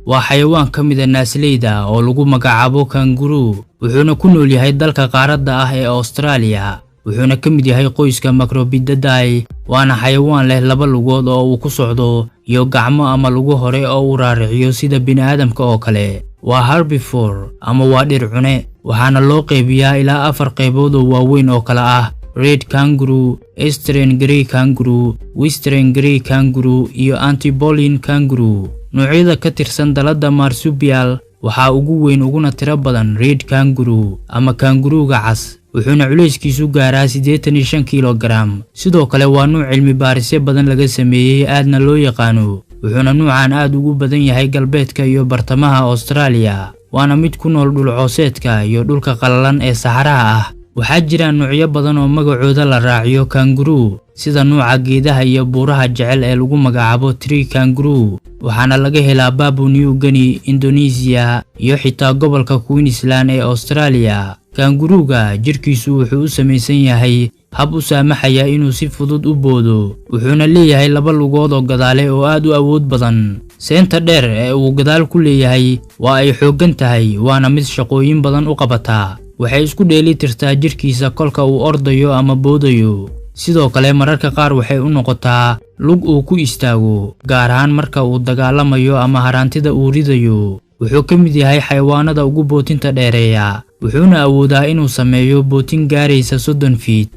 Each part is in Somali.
waa xayawaan ka mid ah naasleyda oo lagu magacaabo kangaroo wuxuuna ku nool yahay dalka qaaradda ah ee Australia wuxuuna ka mid yahay qoyska Macrobidadae waana xayawaan leh laba lugood oo uu ku socdo iyo gacmo ama lugo hore oo uu raariciyo sida bini'aadamka oo kale waa herbivore ama waa dhir cune waxaana loo qaybiyaa ilaa 4 qaybood oo waaweyn oo kala ah red kangaroo, eastern grey kangaroo, western grey kangaroo iyo antibolian kangaroo. noocyada ka tirsan dalada marsupial waxaa ugu weyn uguna tiro badan red kangaroo ama kangarooga cas wuxuuna culeyskiisu gaaraa 85 kilogram sidoo kale waa nooc cilmi baarisyo badan laga sameeyay aadna loo yaqaano wuxuuna noocan aad ugu badan yahay galbeedka iyo bartamaha Australia waana mid ku nool dhul cooseedka iyo dhulka qalalan ee Saxaraha ah waxaa jira noocyo badan oo magacooda la raaciyo kangaroo sida nooca geedaha iyo buuraha jecel ee lagu magacaabo tree kangaroo waxaana laga helaa Papua New Guinea, Indonesia iyo xitaa gobolka Queensland ee Australia kangarooga jirkiisu wuxuu u samaysan yahay hab u saamaxaya inuu si fudud u boodo wuxuuna leeyahay laba lugood oo gadaale oo aad u awood badan seenta dheer ee uu gadaal ku leeyahay waa ay xooggan tahay waana mid shaqooyin badan u qabata waxay isku dheeli tirtaa jirkiisa kolka uu ordayo ama boodayo sidoo kale mararka qaar waxay u noqotaa lug uu ku istaago gaar ahaan marka uu dagaalamayo ama haraantida uu ridayo wuxuu ka mid yahay xayawaanada ugu bootinta dheereeya wuxuuna awoodaa inuu sameeyo bootin gaaraysa 30 feet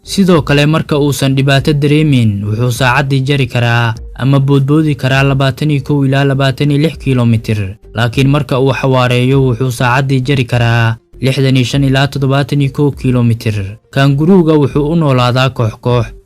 sidoo kale marka uusan dhibaato dareemin wuxuu saacadii jari karaa ama boodboodi karaa 21 ilaa 26 kilomitir laakiin marka uu xawaareeyo wuxuu saacadii jari karaa 65 ilaa 71 kilomitir kangarooga wuxuu u noolaadaa koox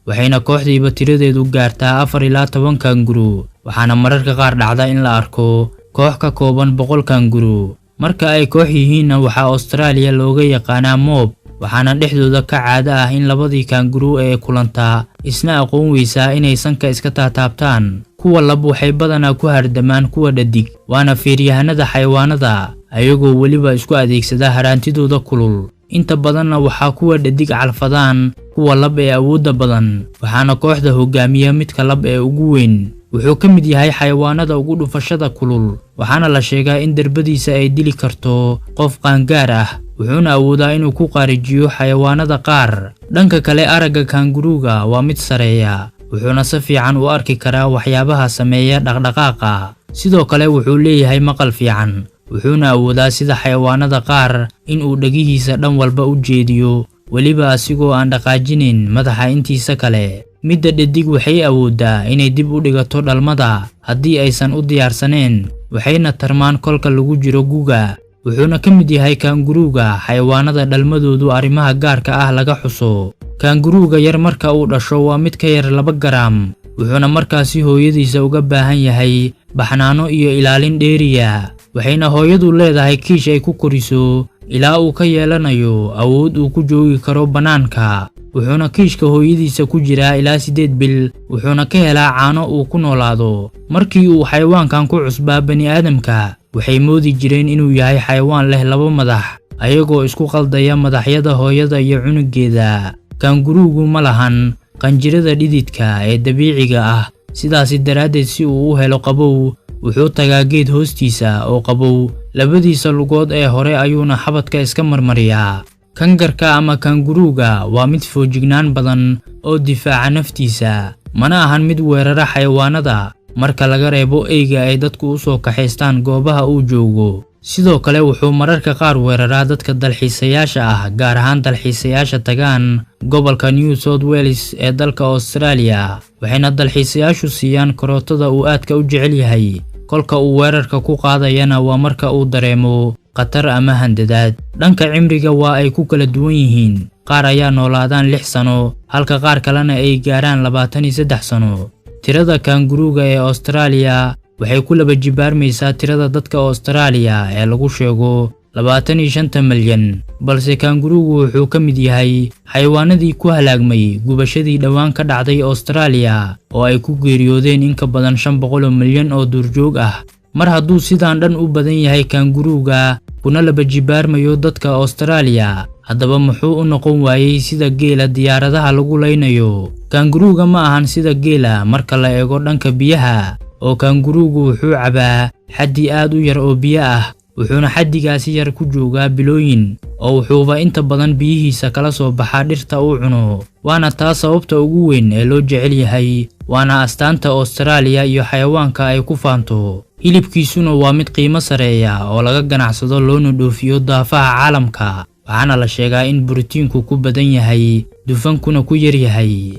waxayna kooxdiiba tiradeedu gaartaa 4 ilaa 10 kangaroo waxaana mararka qaar dhacda in la arko koox ka kooban 100 kangaroo marka ay koox yihiinna waxaa Australia looga yaqaanaa mob waxaana dhexdooda ka caada ah in labadii kangaroo ee kulanta isna aqoon weysaa inay sanka iska taataabtaan kuwa lab waxay badanaa ku hardamaan kuwa dhadig waana feeryahanada xayawaanada ayagoo waliba isku adeegsada haraantidooda kulul inta badanna waxaa kuwa dhadig calfadaan kuwa lab ee awoodda badan waxaana kooxda hogaamiya midka lab ee ugu weyn wuxuu ka mid yahay xayawaanada ugu dhufashada kulul waxaana la sheegaa in darbadiisa ay dili karto qof qaangaar ah wuxuuna awoodaa inuu ku qaarijiyo xayawaanada qaar dhanka kale aragga kangarooga waa mid sareeya wuxuuna si fiican u arki karaa waxyaabaha sameeya dhaqdhaqaaqa sidoo kale wuxuu leeyahay maqal fiican wuxuuna awoodaa sida xayawaanada qaar in uu dhagihiisa dhan walba u jeediyo waliba asigoo aan dhaqaajinin madaxa intiisa kale midda dhadig waxay awoodaa inay dib u dhigato dhalmada haddii aysan u diyaarsaneen waxayna tarmaan kolka lagu jiro guga wuxuuna ka mid yahay kangarooga xayawaanada dhalmadoodu arrimaha gaarka ah laga xuso kangarooga yar marka uu dhasho waa mid ka yar 2 garam wuxuuna markaasi hooyadiisa uga baahan yahay baxnaano iyo ilaalin dheeriya waxayna hooyadu leedahay kiish ay ku koriso ilaa uu ka yeelanayo awood uu ku joogi karo banaanka wuxuuna kiishka hooyadiisa ku jiraa ilaa 8 bil wuxuuna ka helaa caano uu ku noolaado markii uu xayawaankan ku cusbaa bani'aadamka waxay moodi jireen inuu yahay xayawaan leh 2 madax ayagoo isku qaldaya madaxyada hooyada iyo cunugeeda kangaroogu ma lahan qanjirada dhididka ee dabiiciga ah sidaas daraaddeed si uu u helo qabow wuxuu tagaa geed hoostiisa oo qabow labadiisa lugood ee hore ayuuna xabadka iska marmariyaa kangarka ama kangarooga waa mid foojignaan badan oo difaaca naftiisa mana ahan mid weerara xayawaanada marka laga reebo eyga ay dadku u soo kaxaystaan goobaha uu joogo sidoo kale wuxuu mararka qaar weeraraa dadka dalxiisayaasha ah gaar ahaan dalxiisayaasha tagaan gobolka New South Wales ee dalka Australia waxayna dalxiisayaashu siiyaan karootada uu aadka u jecel yahay kolka uu weerarka ku qaadayana waa marka uu dareemo qatar ama handadaad dhanka cimriga waa ay ku kala duwan yihiin qaar ayaa noolaadaan 6 sano halka qaar kalena ay gaaraan 23 sano tirada kangarooga ee Australia waxay ku laba jibaarmaysaa tirada dadka Australia ee lagu sheego 25 milyan balse kangaroogu wuxuu ka mid yahay xayawaanadii ku halaagmay gubashadii dhawaan ka dhacday Australia oo ay ku geeriyoodeen in ka badan 500 milyan oo duurjoog ah mar hadduu sidaan dhan u badan yahay kangarooga kuna laba jibaarmayo dadka Australia haddaba muxuu u noqon waayey sida geela diyaaradaha lagu leynayo? Kangaruuga ma ahan sida geela marka la eego dhanka biyaha, oo kangaruugu wuxuu cabaa xaddi aad u yar oo biyo ah, wuxuuna xaddigaasi yar ku joogaa bilooyin, oo wuxuuba inta badan biyihiisa kala soo baxaa dhirta uu cuno. Waana taas sababta ugu weyn ee loo jecel yahay, waana astaanta Australia iyo xayawaanka ay ku faanto. Hilibkiisuna waa mid qiimo sareeya oo laga ganacsado loona dhoofiyo daafaha caalamka, waxaana la sheegaa in borotiinku ku badan yahay, dufankuna ku yar yahay.